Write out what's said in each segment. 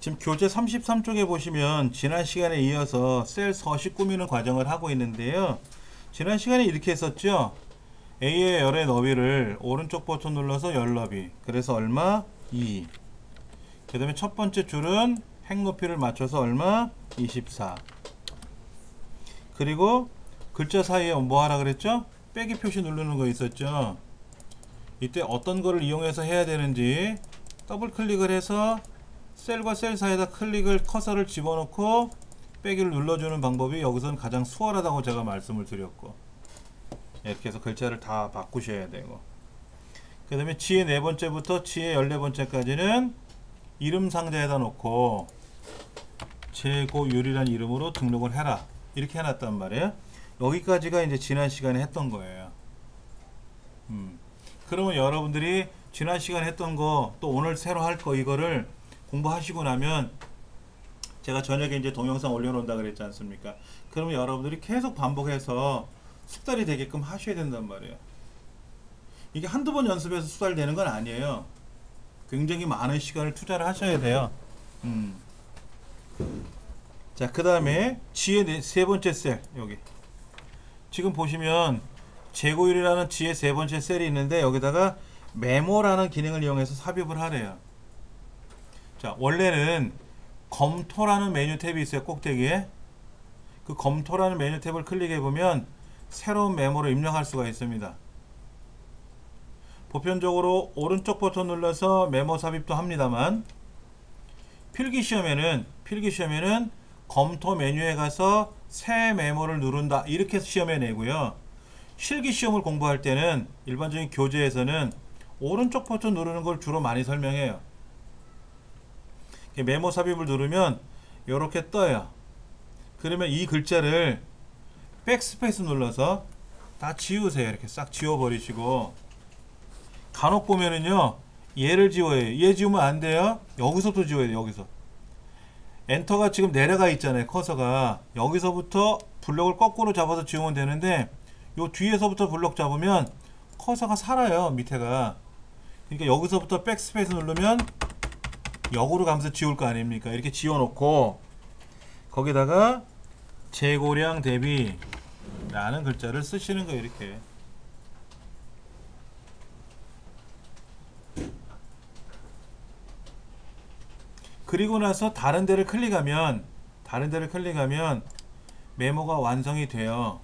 지금 교재 33쪽에 보시면 지난 시간에 이어서 셀 서식 꾸미는 과정을 하고 있는데요. 지난 시간에 이렇게 했었죠. A의 열의 너비를 오른쪽 버튼 눌러서 열 너비, 그래서 얼마? 2. 그 다음에 첫 번째 줄은 행 높이를 맞춰서 얼마? 24. 그리고 글자 사이에 뭐 하라 그랬죠? 빼기 표시 누르는 거 있었죠. 이때 어떤 거를 이용해서 해야 되는지 더블 클릭을 해서 셀과 셀 사이에다 커서를 집어넣고 빼기를 눌러주는 방법이 여기서는 가장 수월하다고 제가 말씀을 드렸고, 이렇게 해서 글자를 다 바꾸셔야 되고, 그 다음에 지의 네 번째부터 지의 14번째까지는 이름 상자에다 놓고 재고율이라는 이름으로 등록을 해라, 이렇게 해놨단 말이에요. 여기까지가 이제 지난 시간에 했던 거예요. 그러면 여러분들이 지난 시간에 했던 거 또 오늘 새로 할 거 이거를 공부하시고 나면 제가 저녁에 이제 동영상 올려놓는다 그랬지 않습니까? 그러면 여러분들이 계속 반복해서 숙달이 되게끔 하셔야 된단 말이에요. 이게 한두 번 연습해서 숙달되는 건 아니에요. 굉장히 많은 시간을 투자를 하셔야 돼요. 자, 그 다음에 지의 세 번째 셀, 여기 지금 보시면 재고율이라는 지의 세 번째 셀이 있는데 여기다가 메모라는 기능을 이용해서 삽입을 하래요. 자, 원래는 검토라는 메뉴 탭이 있어요. 꼭대기에 그 검토라는 메뉴 탭을 클릭해 보면 새로운 메모를 입력할 수가 있습니다. 보편적으로 오른쪽 버튼 눌러서 메모 삽입도 합니다만, 필기시험에는 검토 메뉴에 가서 새 메모를 누른다, 이렇게 시험에 내고요. 실기시험을 공부할 때는 일반적인 교재에서는 오른쪽 버튼 누르는 걸 주로 많이 설명해요. 메모 삽입을 누르면 이렇게 떠요. 그러면 이 글자를 백스페이스 눌러서 다 지우세요. 이렇게 싹 지워버리시고, 간혹 보면은요, 얘를 지워요. 얘 지우면 안 돼요. 여기서부터 지워야 돼요. 여기서 엔터가 지금 내려가 있잖아요. 커서가 여기서부터 블럭을 거꾸로 잡아서 지우면 되는데, 요 뒤에서부터 블럭 잡으면 커서가 살아요. 밑에가. 그러니까 여기서부터 백스페이스 누르면 역으로 가면서 지울 거 아닙니까? 이렇게 지워놓고 거기다가 재고량 대비 라는 글자를 쓰시는 거예요. 이렇게. 그리고 나서 다른 데를 클릭하면 메모가 완성이 돼요.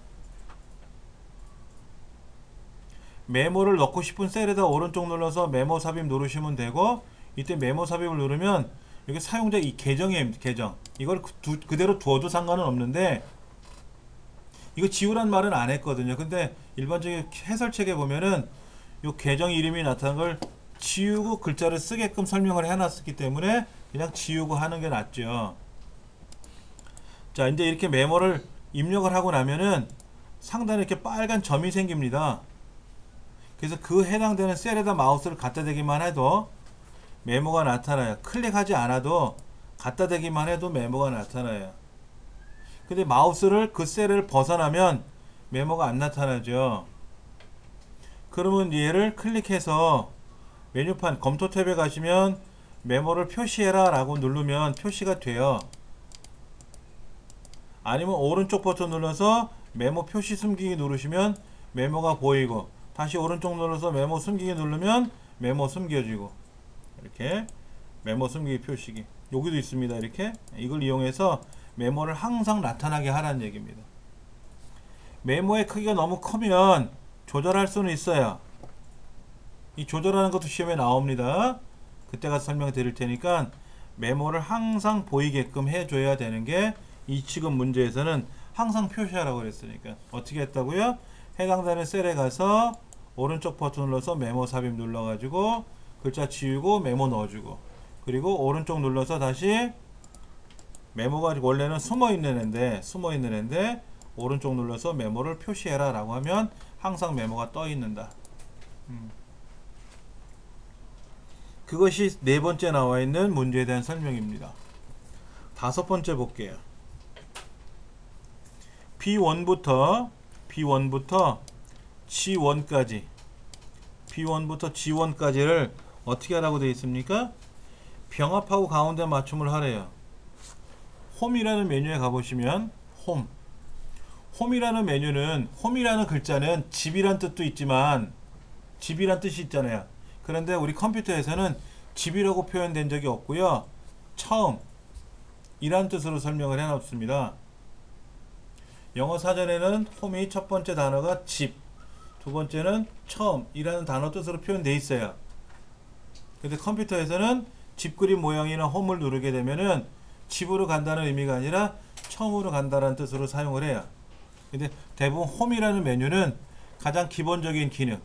메모를 넣고 싶은 셀에다 오른쪽 눌러서 메모 삽입 누르시면 되고, 이때 메모 삽입을 누르면 여기 사용자 이 계정이에요. 계정. 이걸 그대로 두어도 상관은 없는데, 이거 지우란 말은 안 했거든요. 근데 일반적인 해설책에 보면은 이 계정 이름이 나타난 걸 지우고 글자를 쓰게끔 설명을 해놨기 때문에 그냥 지우고 하는 게 낫죠. 자, 이제 이렇게 메모를 입력을 하고 나면은 상단에 이렇게 빨간 점이 생깁니다. 그래서 그 해당되는 셀에다 마우스를 갖다 대기만 해도 메모가 나타나요. 클릭하지 않아도 갖다 대기만 해도 메모가 나타나요. 근데 마우스를 그 셀을 벗어나면 메모가 안 나타나죠. 그러면 얘를 클릭해서 메뉴판 검토 탭에 가시면 메모를 표시해라 라고 누르면 표시가 돼요. 아니면 오른쪽 버튼 눌러서 메모 표시 숨기기 누르시면 메모가 보이고, 다시 오른쪽 눌러서 메모 숨기기 누르면 메모 숨겨지고, 이렇게 메모 숨기기 표시기 여기도 있습니다. 이렇게 이걸 이용해서 메모를 항상 나타나게 하라는 얘기입니다. 메모의 크기가 너무 크면 조절할 수는 있어요. 이 조절하는 것도 시험에 나옵니다. 그때 가서 설명 드릴 테니까 메모를 항상 보이게끔 해줘야 되는 게 이 지금 문제에서는 항상 표시하라고 그랬으니까 어떻게 했다고요? 해당되는 셀에 가서 오른쪽 버튼 눌러서 메모 삽입 눌러가지고 글자 지우고 메모 넣어주고, 그리고 오른쪽 눌러서 다시 메모가 원래는 숨어있는 앤데 오른쪽 눌러서 메모를 표시해라 라고 하면 항상 메모가 떠 있는다. 그것이 네 번째 나와 있는 문제에 대한 설명입니다. 다섯 번째 볼게요. B1부터 G1까지를 어떻게 하라고 되어 있습니까? 병합하고 가운데 맞춤을 하래요. 홈이라는 메뉴에 가보시면 홈이라는 메뉴는, 홈이라는 글자는 집이란 뜻도 있지만 집이란 뜻이 있잖아요. 그런데 우리 컴퓨터에서는 집이라고 표현된 적이 없고요. 처음 이란 뜻으로 설명을 해놨습니다. 영어 사전에는 홈이 첫 번째 단어가 집, 두 번째는 처음이라는 단어 뜻으로 표현되어 있어요. 근데 컴퓨터에서는 집 그림 모양이나 홈을 누르게 되면은 집으로 간다는 의미가 아니라 처음으로 간다는 뜻으로 사용을 해요. 근데 대부분 홈이라는 메뉴는 가장 기본적인 기능,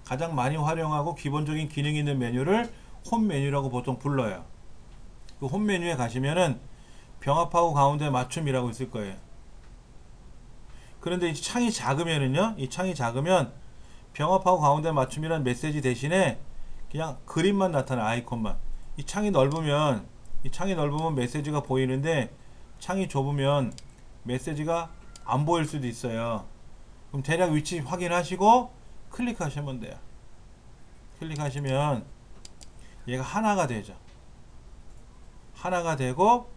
가장 많이 활용하고 기본적인 기능이 있는 메뉴를 홈 메뉴라고 보통 불러요. 그 홈 메뉴에 가시면은 병합하고 가운데 맞춤이라고 있을 거예요. 그런데 이 창이 작으면은요, 이 창이 작으면 병합하고 가운데 맞춤이라는 메시지 대신에 그냥 그림만 나타나, 아이콘만. 이 창이 넓으면 메시지가 보이는데, 창이 좁으면 메시지가 안 보일 수도 있어요. 그럼 대략 위치 확인하시고 클릭하시면 돼요. 클릭하시면 얘가 하나가 되죠. 하나가 되고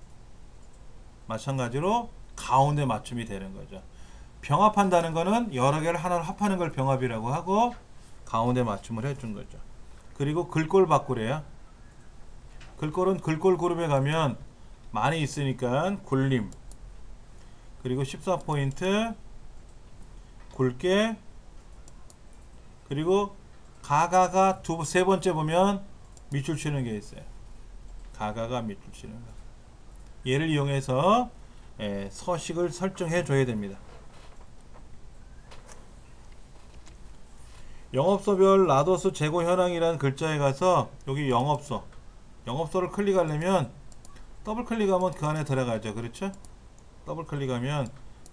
마찬가지로 가운데 맞춤이 되는 거죠. 병합한다는 거는 여러 개를 하나로 합하는 걸 병합이라고 하고, 가운데 맞춤을 해준 거죠. 그리고 글꼴 바꾸래요. 글꼴은 글꼴 그룹에 가면 많이 있으니까 굴림, 그리고 14포인트, 굵게, 그리고 가가가 세 번째 보면 밑줄 치는 게 있어요. 가가가 밑줄 치는 거. 얘를 이용해서 서식을 설정해 줘야 됩니다. 영업소별 라도스 재고 현황이라는 글자에 가서 여기 영업소를 클릭하려면 더블 클릭하면 그 안에 들어가죠. 그렇죠? 더블 클릭하면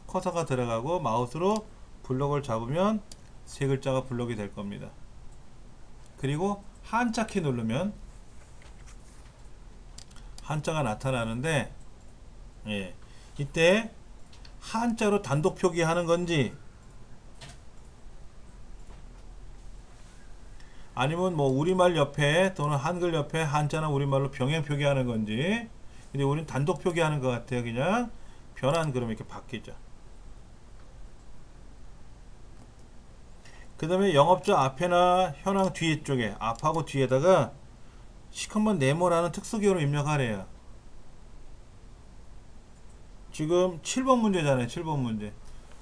커서가 들어가고 마우스로 블록을 잡으면 세 글자가 블록이 될 겁니다. 그리고 한자 키 누르면 한자가 나타나는데, 이때 한자로 단독 표기하는 건지 아니면 뭐 우리말 옆에 또는 한글 옆에 한자나 우리말로 병행 표기하는 건지. 근데 우리는 단독 표기하는 것 같아요. 그냥 변환 그러면 이렇게 바뀌죠. 그 다음에 영업자 앞에나 현황 뒤에 쪽에, 앞하고 뒤에다가 시커먼 네모라는 특수기호를 입력하래요. 지금 7번 문제잖아요. 7번 문제.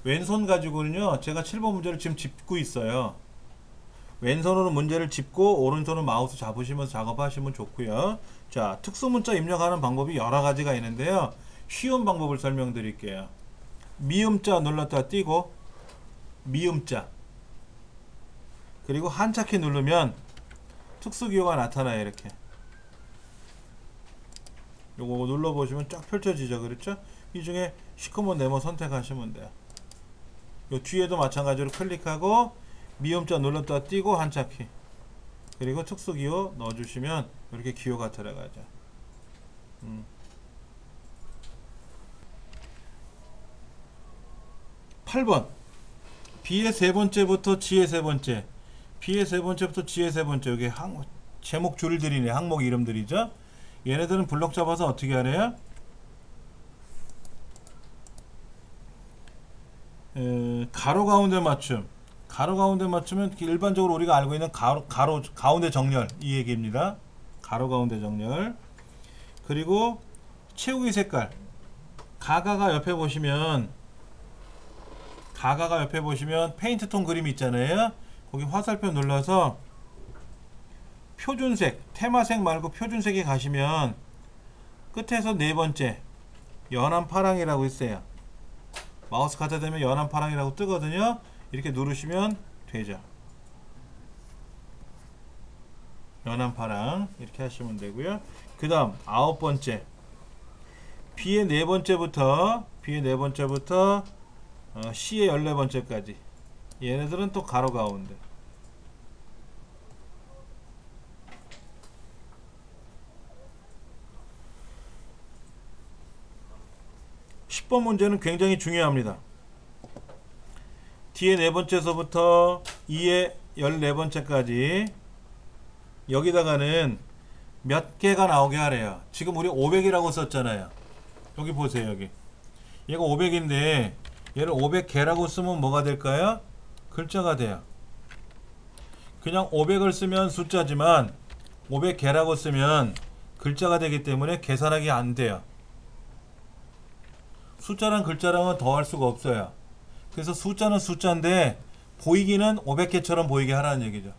왼손 가지고는요, 제가 7번 문제를 지금 짚고 있어요. 왼손으로 문제를 짚고 오른손으로 마우스 잡으시면서 작업하시면 좋고요. 자, 특수문자 입력하는 방법이 여러 가지가 있는데요. 쉬운 방법을 설명드릴게요. 미음자 눌렀다 띄고, 미음자, 그리고 한자키 누르면 특수기호가 나타나요. 이렇게 요거 눌러보시면 쫙 펼쳐지죠. 그렇죠? 이 중에 시커먼 네모 선택하시면 돼요. 요 뒤에도 마찬가지로 클릭하고 미음자 눌렀다 띄고 한자키, 그리고 특수기호 넣어주시면 이렇게 기호가 들어가죠. 8번 B의 세 번째부터 G의 세 번째, B의 세 번째부터 G의 세 번째, 여기 제목 줄들이네. 항목 이름들이죠. 얘네들은 블록 잡아서 어떻게 하래요? 가로 가운데 맞춤. 가로 가운데 맞추면 일반적으로 우리가 알고 있는 가로 가운데 정렬, 이 얘기입니다. 가로 가운데 정렬. 그리고 채우기 색깔. 가가가 옆에 보시면 페인트 톤 그림이 있잖아요. 거기 화살표 눌러서 표준색, 테마색 말고 표준색에 가시면 끝에서 네 번째 연한 파랑이라고 있어요. 마우스 갖다 대면 연한 파랑이라고 뜨거든요. 이렇게 누르시면 되죠. 연한 파랑 이렇게 하시면 되고요. 그 다음 9번째 B의 네 번째부터 C의 14번째까지, 얘네들은 또 가로 가운데. (10번) 문제는 굉장히 중요합니다. D의 네 번째서부터 E의 14번째까지 여기다가는 몇 개가 나오게 하래요. 지금 우리 500이라고 썼잖아요. 여기 보세요. 여기 얘가 500인데 얘를 500개라고 쓰면 뭐가 될까요? 글자가 돼요. 그냥 500을 쓰면 숫자지만 500개라고 쓰면 글자가 되기 때문에 계산하기 안 돼요. 숫자랑 글자랑은 더할 수가 없어요. 그래서 숫자는 숫자인데 보이기는 500개처럼 보이게 하라는 얘기죠.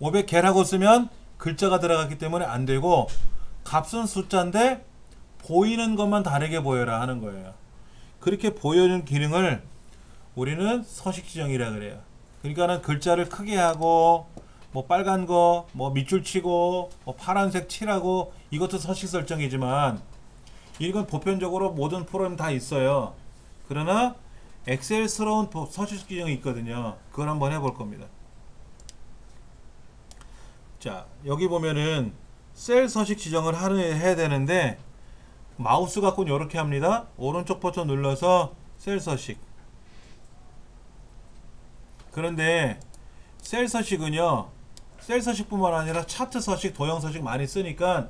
500개라고 쓰면 글자가 들어갔기 때문에 안 되고, 값은 숫자인데 보이는 것만 다르게 보여라 하는 거예요. 그렇게 보여주는 기능을 우리는 서식 지정이라 그래요. 그러니까는 글자를 크게 하고 뭐 빨간 거 뭐 밑줄 치고 뭐 파란색 칠하고, 이것도 서식 설정이지만 이건 보편적으로 모든 프로그램 다 있어요. 그러나 엑셀스러운 서식 지정이 있거든요. 그걸 한번 해볼 겁니다. 자, 여기 보면은 셀 서식 지정을 해야 되는데 마우스 갖고는 이렇게 합니다. 오른쪽 버튼 눌러서 셀 서식. 그런데 셀 서식은요, 셀 서식뿐만 아니라 차트 서식, 도형 서식 많이 쓰니까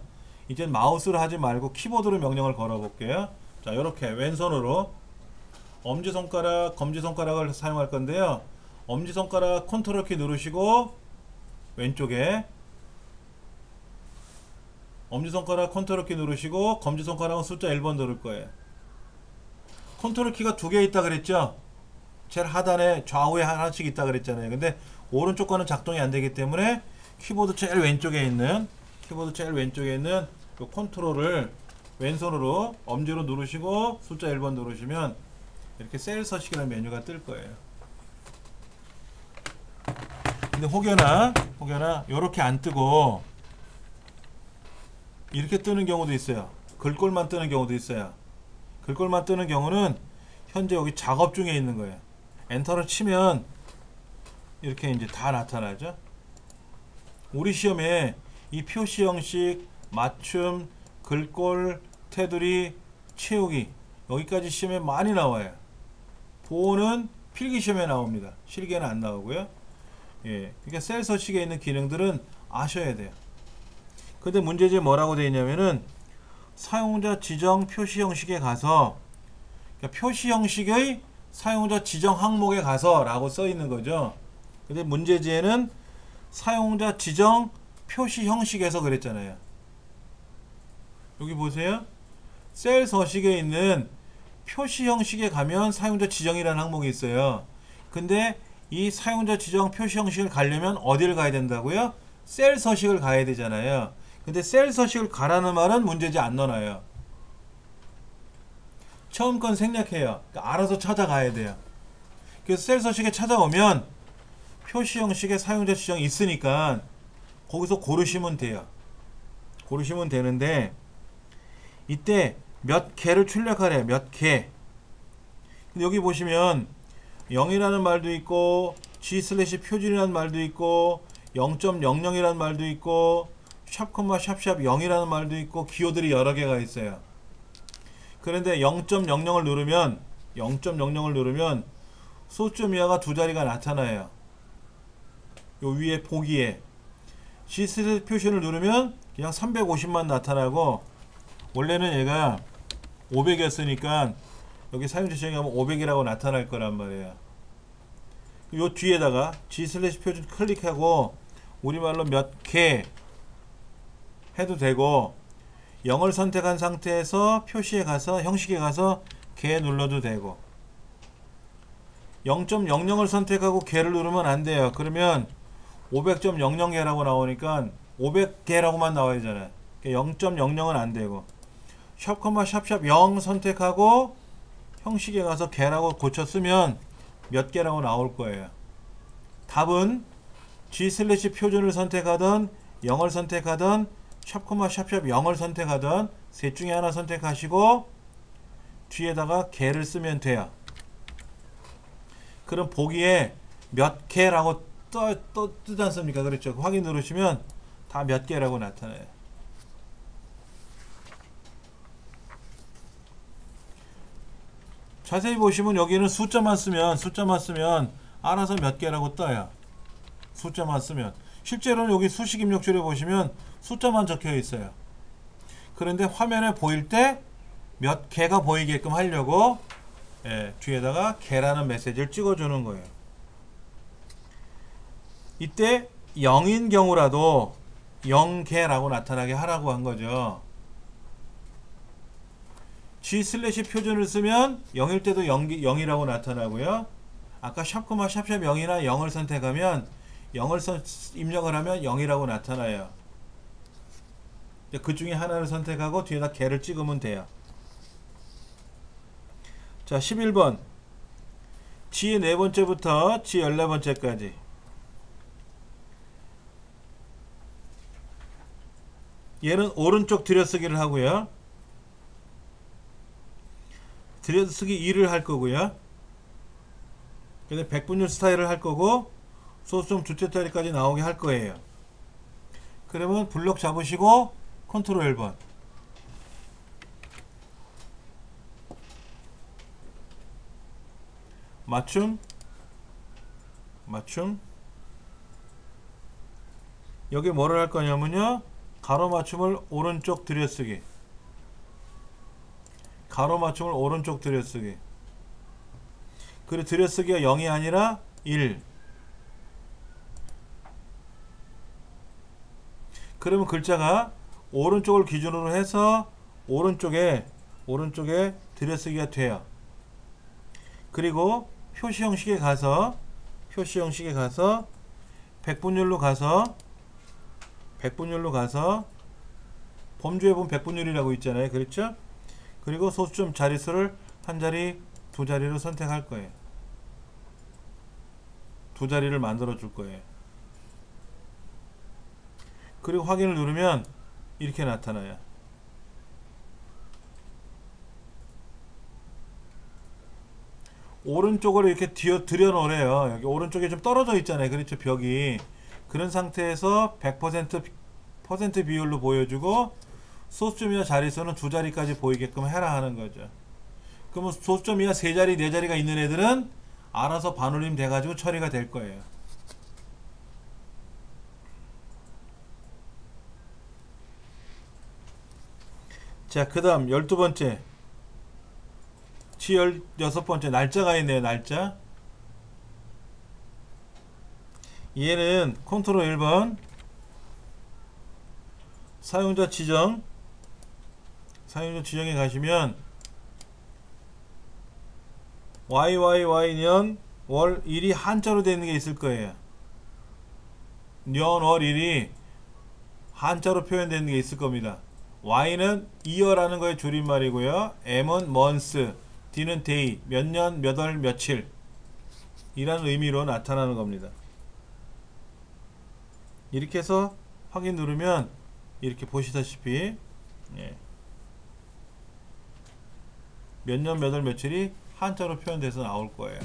이제 마우스로 하지 말고 키보드로 명령을 걸어 볼게요. 자, 이렇게 왼손으로 엄지손가락, 검지손가락을 사용할 건데요. 엄지손가락 컨트롤 키 누르시고 왼쪽에, 엄지손가락 컨트롤 키 누르시고 검지손가락은 숫자 1번 누를 거예요. 컨트롤 키가 두 개 있다 그랬죠? 제일 하단에 좌우에 하나씩 있다 그랬잖아요. 근데 오른쪽 거는 작동이 안 되기 때문에 키보드 제일 왼쪽에 있는 요 컨트롤을 왼손으로 엄지로 누르시고 숫자 1번 누르시면 이렇게 셀 서식이라는 메뉴가 뜰 거예요. 근데 혹여나 요렇게 안 뜨고 이렇게 뜨는 경우도 있어요. 글꼴만 뜨는 경우도 있어요. 글꼴만 뜨는 경우는 현재 여기 작업 중에 있는 거예요. 엔터를 치면 이렇게 이제 다 나타나죠. 우리 시험에 이 표시 형식, 맞춤, 글꼴, 테두리, 채우기, 여기까지 시험에 많이 나와요. 보호는 필기 시험에 나옵니다. 실기에는 안 나오고요. 예, 그러니까 셀 서식에 있는 기능들은 아셔야 돼요. 근데 문제집에 뭐라고 되어 있냐면은 사용자 지정 표시 형식에 가서, 그러니까 표시 형식의 사용자 지정 항목에 가서 라고 써 있는 거죠. 근데 문제지에는 사용자 지정 표시 형식에서 그랬잖아요. 여기 보세요. 셀 서식에 있는 표시 형식에 가면 사용자 지정이라는 항목이 있어요. 근데 이 사용자 지정 표시 형식을 가려면 어디를 가야 된다고요? 셀 서식을 가야 되잖아요. 근데 셀 서식을 가라는 말은 문제지 안 넣어놔요. 처음 건 생략해요. 그러니까 알아서 찾아가야 돼요. 그래서 셀 서식에 찾아오면 표시 형식의 사용자 지정이 있으니까 거기서 고르시면 돼요. 고르시면 되는데 이때 몇 개를 출력하래요. 몇 개. 근데 여기 보시면 0이라는 말도 있고 G/표준이라는 말도 있고 0.00이라는 말도 있고 샵, 샵샵 0이라는 말도 있고 기호들이 여러 개가 있어요. 그런데 0.00을 누르면 소점 이하가 두 자리가 나타나요. 요 위에 보기에. G/ 표시를 누르면 그냥 350만 나타나고, 원래는 얘가 500이었으니까 여기 사용자 지정에 가면 500이라고 나타날 거란 말이에요. 요 뒤에다가 G/표준 클릭하고 우리말로 몇 개 해도 되고, 0을 선택한 상태에서 표시에 가서 형식에 가서 개 눌러도 되고, 0.00을 선택하고 개를 누르면 안 돼요. 그러면 500.00개라고 나오니까 500개라고만 나와야 되잖아요. 0.00은 안 되고, 샵, 샵샵 0 선택하고 형식에 가서 개라고 고쳐 쓰면 몇 개라고 나올 거예요. 답은 G/표준을 선택하든 0을 선택하든 샵, 샵샵 0을 선택하든 셋 중에 하나 선택하시고 뒤에다가 개를 쓰면 돼요. 그럼 보기에 몇 개라고 뜨지 않습니까? 그렇죠? 확인 누르시면 다 몇 개라고 나타나요. 자세히 보시면 여기는 숫자만 쓰면 알아서 몇 개라고 떠요. 숫자만 쓰면 실제로는 여기 수식 입력줄에 보시면 숫자만 적혀 있어요. 그런데 화면에 보일 때 몇 개가 보이게끔 하려고 뒤에다가 개라는 메시지를 찍어주는 거예요. 이때 0인 경우라도 0개라고 나타나게 하라고 한 거죠. G 슬래시 표준을 쓰면 0일 때도 0이라고 나타나고요. 아까 샵, 샵샵 0이나 0을 선택하면 0을 입력을 하면 0이라고 나타나요. 그 중에 하나를 선택하고 뒤에다 개를 찍으면 돼요. 자, 11번. G 4번째부터 G 14번째까지. 얘는 오른쪽 들여쓰기를 하고요. 들여쓰기 2를 할 거고요. 근데 백분율 스타일을 할 거고 소수점 두째 자리까지 나오게 할 거예요. 그러면 블록 잡으시고 컨트롤 1번. 맞춤. 여기 뭐를 할 거냐면요. 가로 맞춤을 오른쪽 들여쓰기. 가로 맞춤을 오른쪽 들여쓰기. 그리고 들여쓰기가 0이 아니라 1. 그러면 글자가 오른쪽을 기준으로 해서 오른쪽에 들여쓰기가 돼요. 그리고 표시 형식에 가서 백분율로 가서 범주에 보면 백분율이라고 있잖아요. 그렇죠? 그리고 소수점 자릿수를 한 자리, 두 자리로 선택할 거예요. 두 자리를 만들어 줄 거예요. 그리고 확인을 누르면 이렇게 나타나요. 오른쪽으로 이렇게 들여 놓으래요. 여기 오른쪽에 좀 떨어져 있잖아요. 그렇죠? 벽이. 그런 상태에서 100% 비율로 보여주고 소수점이나 자릿수는 두 자리까지 보이게끔 해라 하는 거죠. 그러면 소수점이나 세 자리, 네 자리가 있는 애들은 알아서 반올림 돼가지고 처리가 될 거예요. 자, 그 다음 12번째 G 16번째 날짜가 있네요. 날짜. 얘는 컨트롤 1번 사용자 지정에 가시면 YYY년 월 1이 한자로 되는 게 있을 거예요. 년, 월, 1이 한자로 표현되는 게 있을 겁니다. Y는 year라는 거의 줄임말이고요. M은 month, D는 day, 몇 년, 몇 월, 며칠 이라는 의미로 나타나는 겁니다. 이렇게 해서 확인 누르면 이렇게 보시다시피 몇 년, 몇 월, 며칠이 한자로 표현돼서 나올 거예요.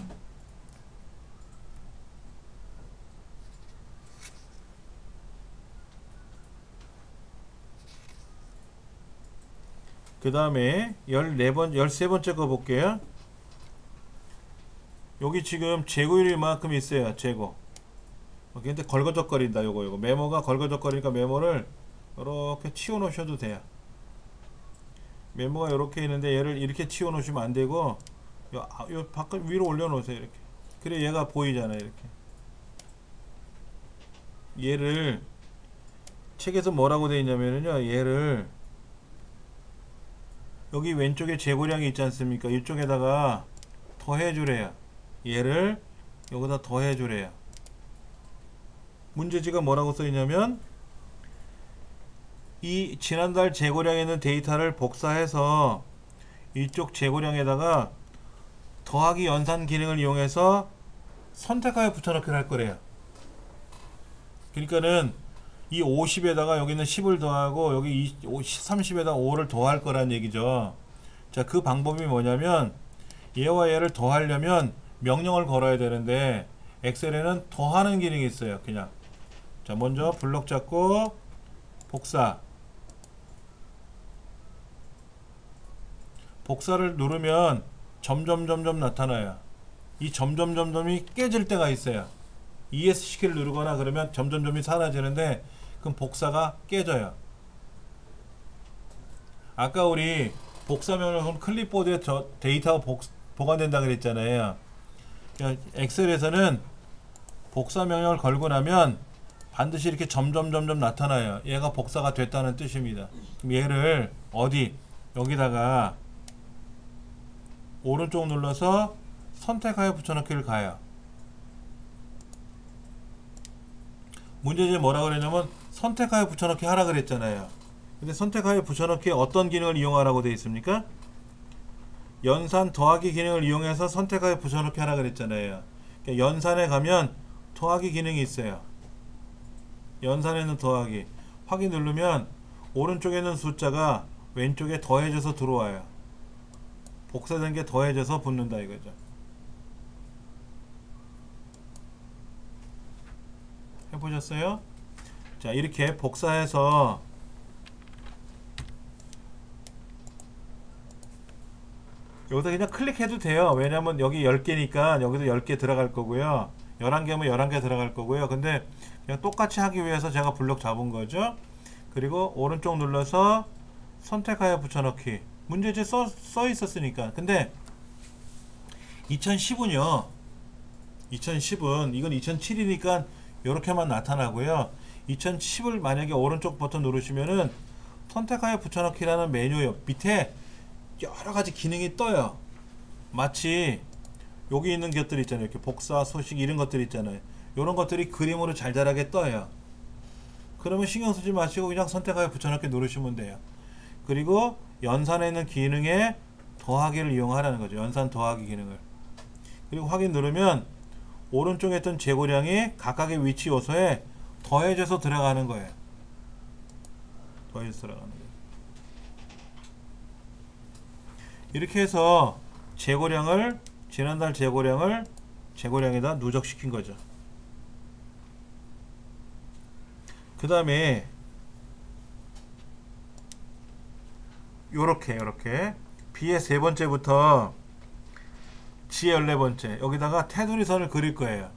그 다음에 13번째 거 볼게요. 여기 지금 재고율이 이만큼 있어요. 재고. 근데 걸거적거린다. 요거 메모가 걸거적거리니까 메모를 이렇게 치워 놓으셔도 돼요. 메모가 이렇게 있는데 얘를 이렇게 치워 놓으시면 안 되고 요 바깥 위로 올려 놓으세요. 이렇게. 그래 얘가 보이잖아요. 이렇게. 얘를 책에서 뭐라고 되어 있냐면요. 얘를 여기 왼쪽에 재고량이 있지 않습니까? 이쪽에다가 더해주래요. 얘를 여기다 더해주래요. 문제지가 뭐라고 써있냐면 이 지난달 재고량에 있는 데이터를 복사해서 이쪽 재고량에다가 더하기 연산 기능을 이용해서 선택하여 붙여넣기를 할 거래요. 그러니까는 이 50에다가 여기는 10을 더하고 여기 30에다가 5를 더할 거란 얘기죠. 자, 그 방법이 뭐냐면 얘와 얘를 더하려면 명령을 걸어야 되는데 엑셀에는 더하는 기능이 있어요. 그냥 자, 먼저 블럭 잡고 복사를 누르면 점점 나타나요. 이 점점점점이 깨질 때가 있어요. ES 키를 누르거나 그러면 점점점이 사라지는데 그럼 복사가 깨져요. 아까 우리 복사 명령은 클립보드에 저 데이터가 보관된다 그랬잖아요. 그러니까 엑셀에서는 복사 명령을 걸고 나면 반드시 이렇게 점점점점 나타나요. 얘가 복사가 됐다는 뜻입니다. 그럼 얘를 어디 여기다가 오른쪽 눌러서 선택하여 붙여넣기를 가요. 문제집에 뭐라 그랬냐면 선택하여 붙여넣기 하라 그랬잖아요. 근데 선택하여 붙여넣기에 어떤 기능을 이용하라고 되어 있습니까? 연산 더하기 기능을 이용해서 선택하여 붙여넣기 하라 그랬잖아요. 그러니까 연산에 가면 더하기 기능이 있어요. 연산에는 더하기. 확인 누르면 오른쪽에 있는 숫자가 왼쪽에 더해져서 들어와요. 복사된 게 더해져서 붙는다 이거죠. 해보셨어요? 자, 이렇게 복사해서 여기다 그냥 클릭해도 돼요. 왜냐면 여기 10개니까 여기도 10개 들어갈 거고요. 11개면 11개 들어갈 거고요. 근데 그냥 똑같이 하기 위해서 제가 블록 잡은 거죠. 그리고 오른쪽 눌러서 선택하여 붙여넣기. 문제지 써 있었으니까. 근데 2010은요. 2010은 이건 2007이니까 이렇게만 나타나고요. 2010을 만약에 오른쪽 버튼 누르시면은 선택하여 붙여넣기라는 메뉴 밑에 여러가지 기능이 떠요. 마치 여기 있는 것들 있잖아요. 이렇게 복사, 소식 이런 것들 있잖아요. 이런 것들이 그림으로 잘 자라게 떠요. 그러면 신경 쓰지 마시고 그냥 선택하여 붙여넣기 누르시면 돼요. 그리고 연산에 있는 기능에 더하기를 이용하라는 거죠. 연산 더하기 기능을. 그리고 확인 누르면 오른쪽에 있던 재고량이 각각의 위치 요소에 더해져서 들어가는 거예요. 더해져서 들어가는 거예요. 이렇게 해서 재고량을 지난달 재고량에다 누적시킨 거죠. 그 다음에 요렇게 B의 세 번째부터 G의 14번째 여기다가 테두리 선을 그릴 거예요.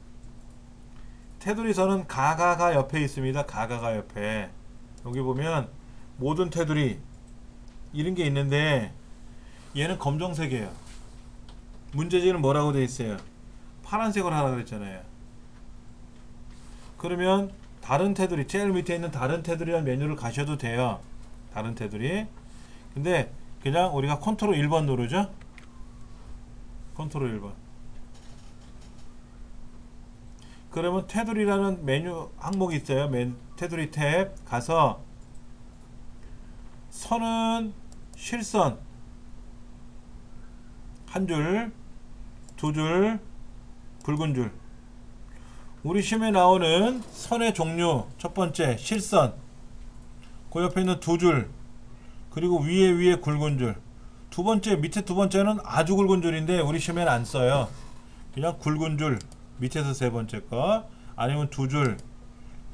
테두리 선은 가가가 옆에 있습니다. 가가가 옆에 여기 보면 모든 테두리 이런 게 있는데 얘는 검정색이에요. 문제지는 뭐라고 되어 있어요? 파란색으로 하라 그랬잖아요. 그러면 다른 테두리 제일 밑에 있는 다른 테두리라는 메뉴를 가셔도 돼요. 다른 테두리. 근데 그냥 우리가 컨트롤 1번 누르죠. 컨트롤 1번. 그러면 테두리라는 메뉴 항목이 있어요. 테두리 탭 가서 선은 실선 한 줄, 두 줄, 붉은 줄. 우리 시험에 나오는 선의 종류 첫 번째 실선 그 옆에 있는 두 줄 그리고 위에 굵은 줄 두 번째 밑에 두 번째는 아주 굵은 줄인데 우리 시험에는 안 써요. 그냥 굵은 줄 밑에서 세 번째 거 아니면 두 줄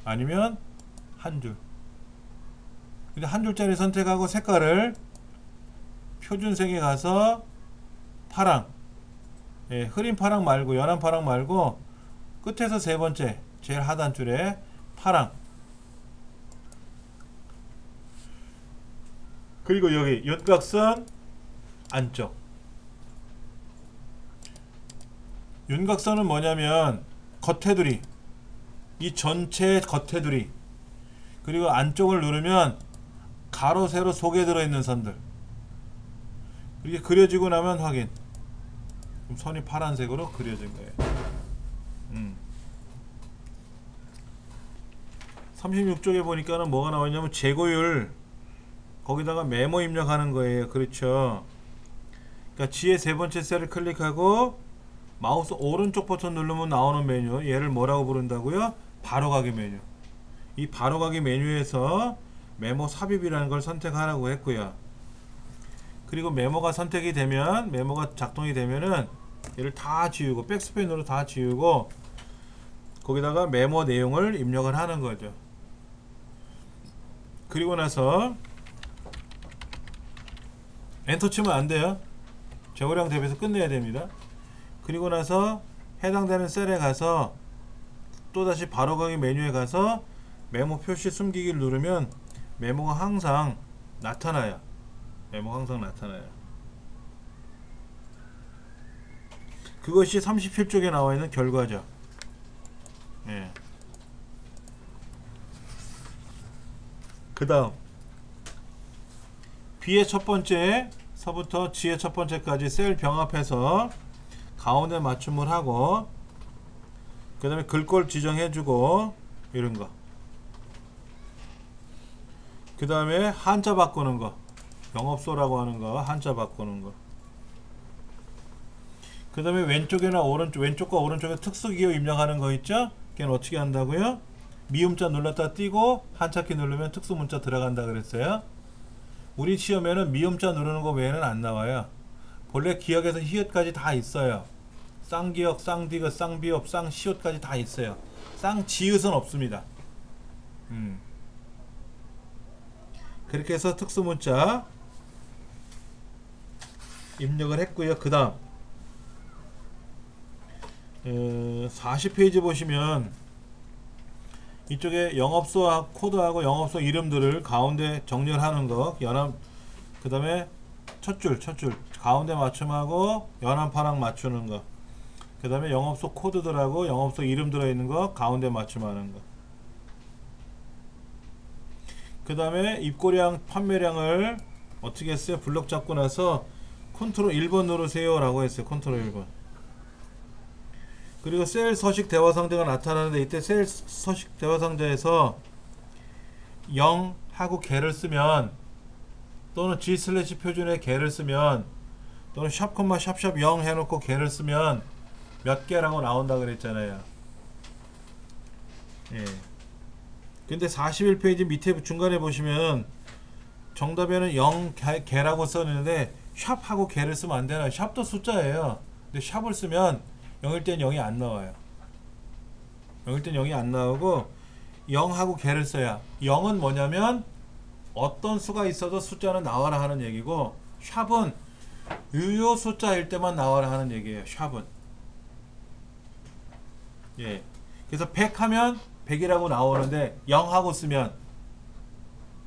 아니면 한 줄. 근데 한 줄짜리 선택하고 색깔을 표준색에 가서 파랑 예, 흐린 파랑 말고 연한 파랑 말고 끝에서 세 번째 제일 하단 줄에 파랑 그리고 여기 윤곽선 안쪽 윤곽선은 뭐냐면 겉테두리 이 전체 겉테두리 그리고 안쪽을 누르면 가로 세로 속에 들어있는 선들 이렇게 그려지고 나면 확인 그럼 선이 파란색으로 그려진 거예요. 36쪽에 보니까는 뭐가 나왔냐면 재고율 거기다가 메모 입력하는 거예요. 그렇죠. 그러니까 G의 세 번째 셀을 클릭하고 마우스 오른쪽 버튼 누르면 나오는 메뉴 얘를 뭐라고 부른다고요? 바로가기 메뉴. 이 바로가기 메뉴에서 메모 삽입이라는 걸 선택하라고 했고요. 그리고 메모가 선택이 되면 메모가 작동이 되면은 얘를 다 지우고 백스페인으로 다 지우고 거기다가 메모 내용을 입력을 하는 거죠. 그리고 나서 엔터 치면 안 돼요. 재고량 대비해서 끝내야 됩니다. 그리고 나서 해당되는 셀에 가서 또다시 바로 가기 메뉴에 가서 메모 표시 숨기기를 누르면 메모가 항상 나타나요. 메모가 항상 나타나요. 그것이 37쪽에 나와 있는 결과죠. 예. 그 다음 B의 첫 번째서부터 G의 첫 번째까지 셀 병합해서 가운데 맞춤을 하고, 그 다음에 글꼴 지정해주고 이런 거, 그 다음에 한자 바꾸는 거, 영업소라고 하는 거 한자 바꾸는 거, 그 다음에 왼쪽이나 왼쪽과 오른쪽에 특수기호 입력하는 거 있죠? 걔는 어떻게 한다고요? 미음자 눌렀다 띄고 한자키 누르면 특수문자 들어간다 그랬어요. 우리 시험에는 미음자 누르는 거 외에는 안 나와요. 본래 기억에서 히읗까지 다 있어요. 쌍기역, 쌍디귿, 쌍비읍, 쌍시옷까지 다 있어요. 쌍지읒은 없습니다. 그렇게 해서 특수문자 입력을 했고요. 그 다음 40페이지 보시면 이쪽에 영업소 코드하고 영업소 이름들을 가운데 정렬하는 거, 그 다음에 첫 줄 가운데 맞춤하고 연한파랑 맞추는 거, 그 다음에 영업소 코드들하고 영업소 이름 들어있는 거 가운데 맞춤하는 거, 그 다음에 입고량 판매량을 어떻게 했어요? 블럭 잡고 나서 컨트롤 1번 누르세요 라고 했어요. 컨트롤 1번. 그리고 셀 서식 대화상자가 나타나는데, 이때 셀 서식 대화상자에서 0 하고 개를 쓰면, 또는 G 슬래시 표준에 개를 쓰면, 또는 샵 콤마 샵샵 0 해놓고 개를 쓰면 몇 개라고 나온다 그랬잖아요. 예. 근데 41페이지 밑에 중간에 보시면 정답에는 0 개라고 썼는데 샵 하고 개를 쓰면 안 되나요? 샵도 숫자예요. 근데 샵을 쓰면 0일 땐 0이 안 나와요. 0일 땐 0이 안 나오고 0 하고 개를 써야, 0은 뭐냐면 어떤 수가 있어도 숫자는 나와라 하는 얘기고, 샵은 유효 숫자일 때만 나와라 하는 얘기예요. 샵은. 예. 그래서 100 하면 100이라고 나오는데 0 하고 쓰면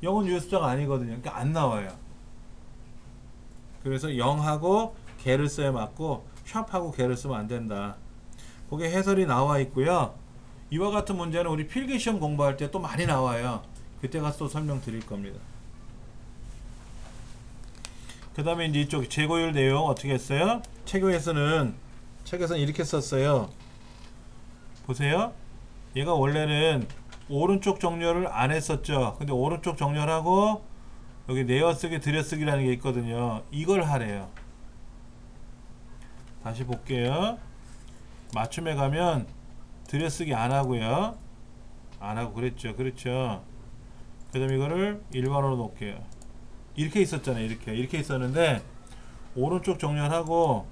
0은 유효 숫자가 아니거든요. 그러니까 안 나와요. 그래서 0 하고 개를 써야 맞고 샵하고 개를 쓰면 안 된다. 그게 해설이 나와 있고요. 이와 같은 문제는 우리 필기시험 공부할 때 또 많이 나와요. 그때 가서 또 설명드릴 겁니다. 그 다음에 이제 이쪽 재고율 내용 어떻게 했어요? 책에서는 이렇게 썼어요. 보세요. 얘가 원래는 오른쪽 정렬을 안 했었죠. 근데 오른쪽 정렬하고 여기 내어쓰기 들여쓰기라는 게 있거든요. 이걸 하래요. 다시 볼게요. 맞춤에 가면 들여쓰기 안 하고요. 안 하고 그랬죠. 그렇죠. 그 다음에 이거를 일반으로 놓을게요. 이렇게 있었잖아요. 이렇게 있었는데 오른쪽 정렬하고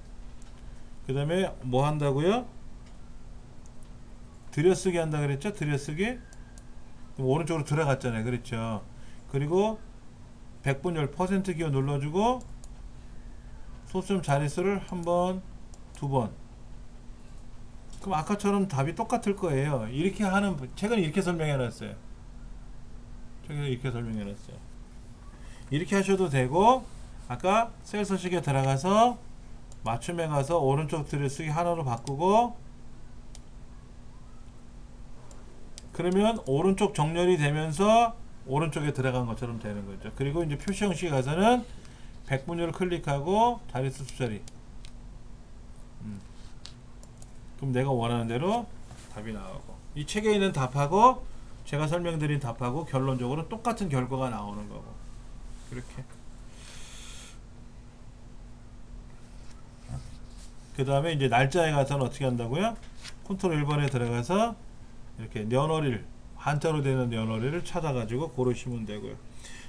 그 다음에 뭐 한다고요? 들여쓰기 한다 그랬죠. 들여쓰기. 오른쪽으로 들어갔잖아요. 그렇죠. 그리고 백분율 %기호 눌러주고 소수점 자릿수를 한 번, 두 번. 그럼 아까처럼 답이 똑같을 거예요. 이렇게 하는, 책은 이렇게 설명해 놨어요. 이렇게 하셔도 되고, 아까 셀 서식에 들어가서 맞춤에 가서 오른쪽 들여쓰기 하나로 바꾸고, 그러면 오른쪽 정렬이 되면서 오른쪽에 들어간 것처럼 되는 거죠. 그리고 이제 표시 형식에 가서는 백분율을 클릭하고 자릿수 수자리. 그럼 내가 원하는 대로 답이 나오고, 이 책에 있는 답하고 제가 설명드린 답하고 결론적으로 똑같은 결과가 나오는 거고. 그렇게. 그 다음에 이제 날짜에 가서는 어떻게 한다고요? 컨트롤 1번에 들어가서 이렇게 년월일, 한자로 되는 년월일을 찾아가지고 고르시면 되고요.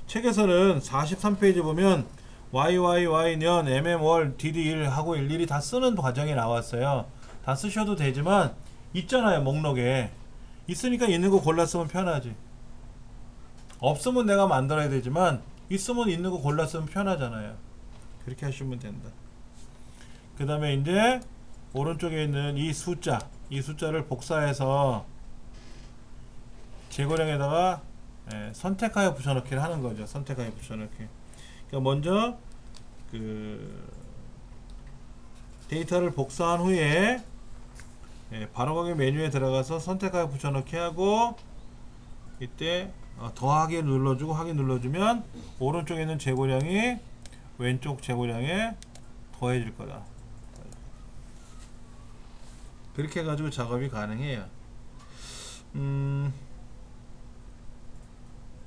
책에서는 43페이지 보면 YYY 년, MM월, DD1 하고 일일이 다 쓰는 과정이 나왔어요. 다 쓰셔도 되지만 있잖아요. 목록에 있으니까 있는 거 골라 쓰면 편하지. 없으면 내가 만들어야 되지만 있으면 있는 거 골라 쓰면 편하잖아요. 그렇게 하시면 된다. 그 다음에 이제 오른쪽에 있는 이 숫자를 복사해서 재고량에다가 선택하여 붙여넣기를 하는 거죠. 선택하여 붙여넣기. 그러니까 먼저 그 데이터를 복사한 후에 바로가기 메뉴에 들어가서 선택하여 붙여넣기 하고, 이때 더하기 눌러주고 확인 눌러주면 오른쪽에 있는 재고량이 왼쪽 재고량에 더해질 거다. 그렇게 해가지고 작업이 가능해요.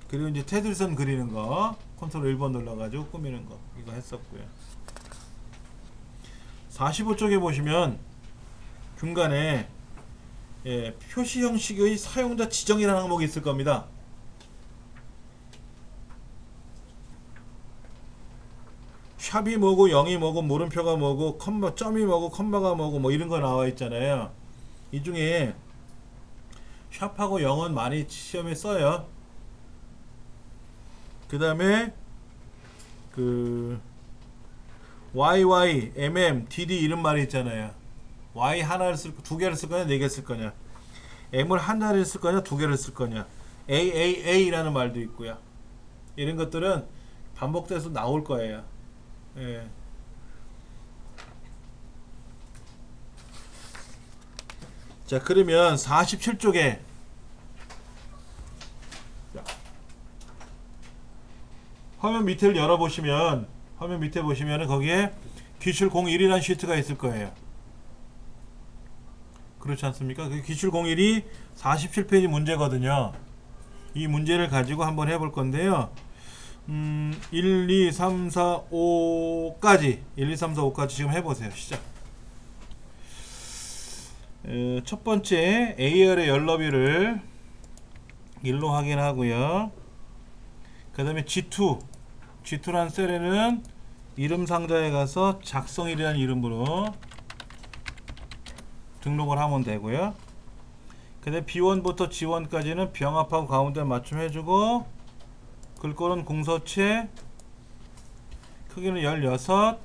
그리고 이제 테두리선 그리는 거 컨트롤 1번 눌러가지고 꾸미는 거 이거 했었고요. 45쪽에 보시면 중간에 표시 형식의 사용자 지정이라는 항목이 있을 겁니다. 샵이 뭐고 0이 뭐고 물음표가 뭐고 컴마 점이 뭐고 컴마가 뭐고 뭐 이런 거 나와 있잖아요. 이 중에 샵하고 0은 많이 시험에 써요. 그 다음에 그 YY, MM, DD 이런 말이 있잖아요. Y 하나를 두 개를 쓸 거냐, 네 개를 쓸 거냐. M을 하나를 쓸 거냐, 두 개를 쓸 거냐. AAA라는 말도 있고요. 이런 것들은 반복돼서 나올 거예요. 예. 자, 그러면 47쪽에 화면 밑을 열어보시면, 화면 밑에 보시면 거기에 기출 01이라는 시트가 있을 거예요. 그렇지 않습니까? 그 기출 01이 47페이지 문제거든요. 이 문제를 가지고 한번 해볼 건데요. 1, 2, 3, 4, 5까지 1, 2, 3, 4, 5까지 지금 해보세요. 시작. 첫 번째 AR의 열너비를 1로 확인하고요. 그 다음에 G2라는 셀에는 이름 상자에 가서 작성일이라는 이름으로 등록을 하면 되고요. 그 다음에 B1부터 G1까지는 병합하고 가운데 맞춤해주고, 글꼴은 공서체, 크기는 16,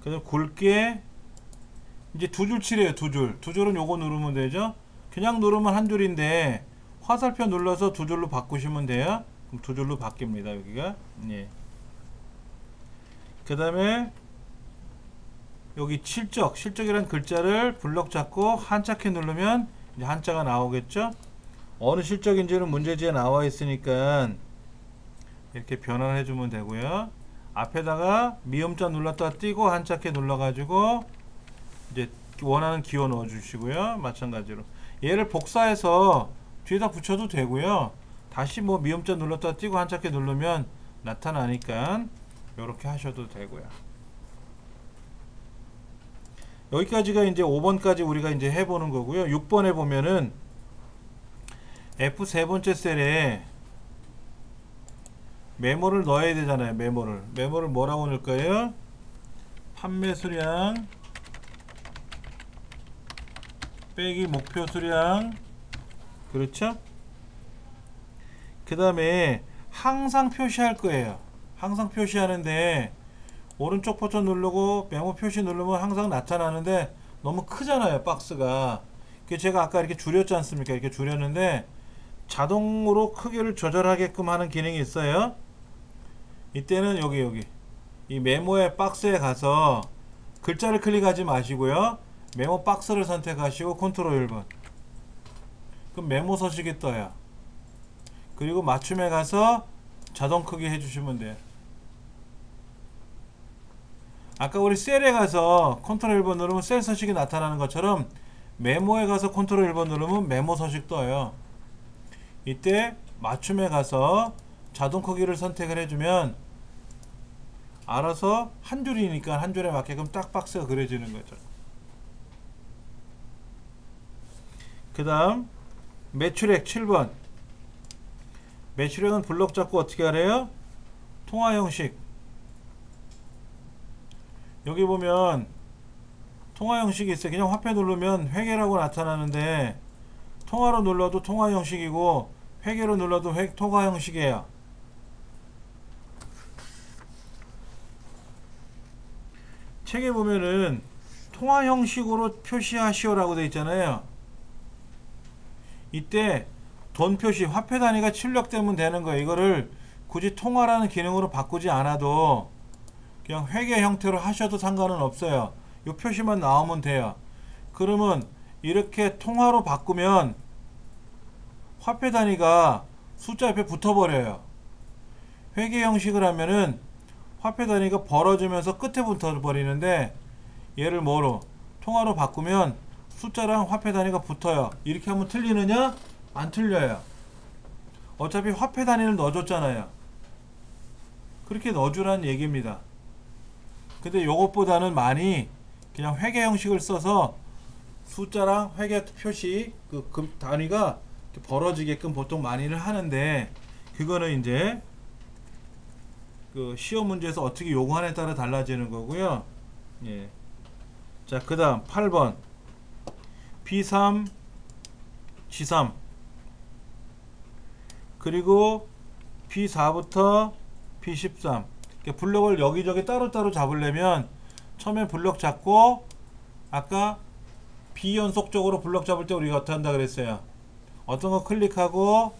그 다음에 굵게 이제 두 줄 칠해요. 두 줄은 요거 누르면 되죠. 그냥 누르면 한 줄인데 화살표 눌러서 두 줄로 바꾸시면 돼요. 그럼 두 줄로 바뀝니다. 여기가. 예. 그 다음에 여기 실적이라는 글자를 블럭 잡고 한자키 누르면 이제 한자가 나오겠죠. 어느 실적인지는 문제지에 나와 있으니까 이렇게 변환을 해주면 되고요. 앞에다가 미음자 눌렀다 띄고 한자키 눌러가지고 이제 원하는 기호 넣어주시고요. 마찬가지로 얘를 복사해서 뒤에다 붙여도 되고요. 다시 뭐 미음자 눌렀다 띄고 한자키 누르면 나타나니까 이렇게 하셔도 되고요. 여기까지가 이제 5번까지 우리가 이제 해보는 거고요. 6번에 보면은 F 세 번째 셀에 메모를 넣어야 되잖아요. 메모를 뭐라고 넣을까요? 판매 수량 빼기 목표 수량. 그렇죠? 그 다음에 항상 표시할 거예요. 항상 표시하는데 오른쪽 버튼 누르고 메모 표시 누르면 항상 나타나는데 너무 크잖아요. 박스가. 제가 아까 이렇게 줄였지 않습니까? 이렇게 줄였는데 자동으로 크기를 조절하게끔 하는 기능이 있어요. 이때는 여기 이 메모의 박스에 가서 글자를 클릭하지 마시고요. 메모 박스를 선택하시고 컨트롤 1번. 그럼 메모 서식이 떠요. 그리고 맞춤에 가서 자동 크기 해주시면 돼요. 아까 우리 셀에 가서 컨트롤 1번 누르면 셀 서식이 나타나는 것처럼 메모에 가서 컨트롤 1번 누르면 메모 서식 떠요. 이때 맞춤에 가서 자동 크기를 선택을 해주면 알아서 한 줄이니까 한 줄에 맞게끔 딱 박스가 그려지는 거죠. 그 다음 매출액 7번. 매출액은 블럭 잡고 어떻게 하래요? 통화 형식. 여기 보면 통화 형식이 있어요. 그냥 화폐 누르면 회계라고 나타나는데 통화로 눌러도 통화 형식이고 회계로 눌러도 통화 형식이에요. 책에 보면은 통화 형식으로 표시하시오라고 되어 있잖아요. 이때 돈 표시 화폐 단위가 출력되면 되는 거예요. 이거를 굳이 통화라는 기능으로 바꾸지 않아도 그냥 회계 형태로 하셔도 상관은 없어요. 이 표시만 나오면 돼요. 그러면 이렇게 통화로 바꾸면 화폐 단위가 숫자 옆에 붙어버려요. 회계 형식을 하면은 화폐 단위가 벌어지면서 끝에 붙어버리는데, 얘를 뭐로 통화로 바꾸면 숫자랑 화폐 단위가 붙어요. 이렇게 하면 틀리느냐? 안 틀려요. 어차피 화폐 단위를 넣어줬잖아요. 그렇게 넣어주라는 얘기입니다. 근데 요것보다는 많이 그냥 회계 형식을 써서 숫자랑 회계 표시 그 단위가 벌어지게끔 보통 많이를 하는데, 그거는 이제 그 시험 문제에서 어떻게 요구하냐에 따라 달라지는 거고요. 예. 자, 그 다음 8번 B3 G3 그리고 B4부터 B13. 블럭을 여기저기 따로따로 잡으려면 처음에 블럭 잡고, 아까 비연속적으로 블럭 잡을 때 우리가 어떻게 한다 그랬어요? 어떤 거 클릭하고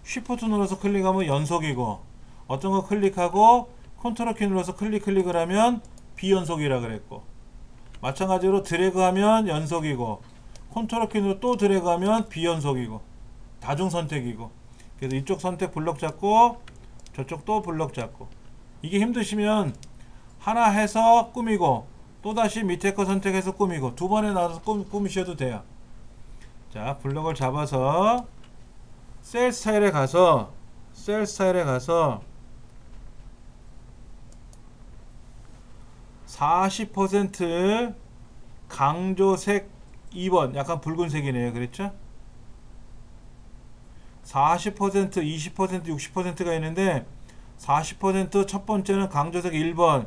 쉬프트 눌러서 클릭하면 연속이고, 어떤 거 클릭하고 컨트롤 키 눌러서 클릭을 하면 비연속이라 그랬고, 마찬가지로 드래그하면 연속이고, 컨트롤 키 눌러 또 드래그하면 비연속이고, 다중 선택이고. 그래서 이쪽 선택 블럭 잡고 저쪽 또 블럭 잡고. 이게 힘드시면 하나 해서 꾸미고 또다시 밑에 거 선택해서 꾸미고, 두 번에 나와서 꾸미셔도 돼요. 자, 블럭을 잡아서 셀 스타일에 가서 40% 강조색 2번, 약간 붉은색이네요. 그랬죠? 40%, 20%, 60%가 있는데 40% 첫 번째는 강조색 1번,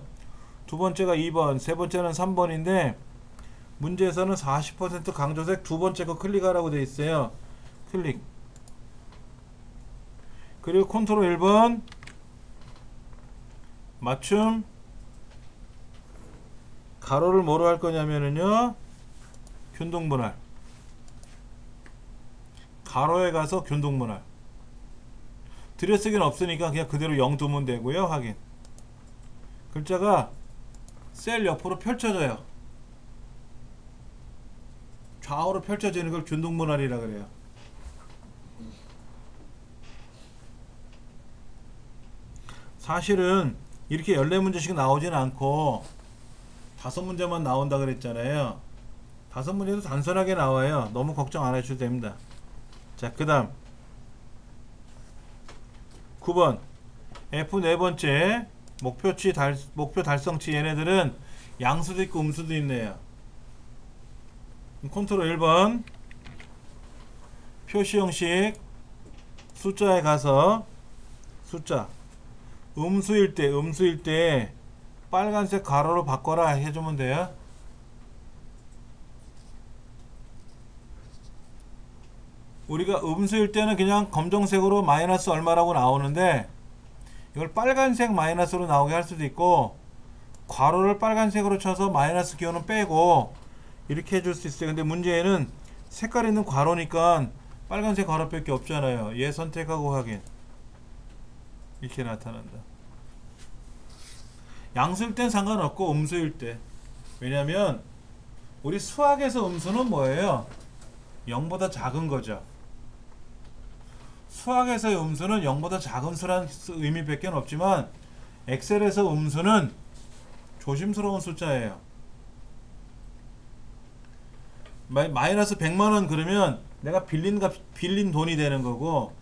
두 번째가 2번, 세 번째는 3번인데 문제에서는 40% 강조색 두 번째 거 클릭하라고 되어 있어요. 클릭. 그리고 컨트롤 1번 맞춤. 가로를 뭐로 할 거냐면은요, 균등분할. 가로에 가서 균등분할. 들여쓰기는 없으니까 그냥 그대로 0 두면 되고요. 확인. 글자가 셀 옆으로 펼쳐져요. 좌우로 펼쳐지는 걸 균등분할이라 그래요. 사실은 이렇게 14문제씩 나오진 않고 5문제만 나온다 그랬잖아요. 5문제도 단순하게 나와요. 너무 걱정 안 하셔도 됩니다. 자, 그 다음 9번 F 네 번째 목표 달성치. 얘네들은 양수도 있고 음수도 있네요. 컨트롤 1번 표시 형식 숫자에 가서 숫자 음수일 때 빨간색 가로로 바꿔라 해주면 돼요. 우리가 음수일 때는 그냥 검정색으로 마이너스 얼마라고 나오는데, 이걸 빨간색 마이너스로 나오게 할 수도 있고, 괄호를 빨간색으로 쳐서 마이너스 기호는 빼고 이렇게 해줄 수 있어요. 근데 문제에는 색깔 있는 괄호니까 빨간색 괄호밖에 없잖아요. 얘 선택하고 확인. 이렇게 나타난다. 양수일 땐 상관없고 음수일 때. 왜냐면 우리 수학에서 음수는 뭐예요? 0보다 작은 거죠. 수학에서의 음수는 0보다 작은 수란 의미밖에 없지만, 엑셀에서 음수는 조심스러운 숫자예요. 마이너스 100만원 그러면 내가 빌린 돈이 되는 거고,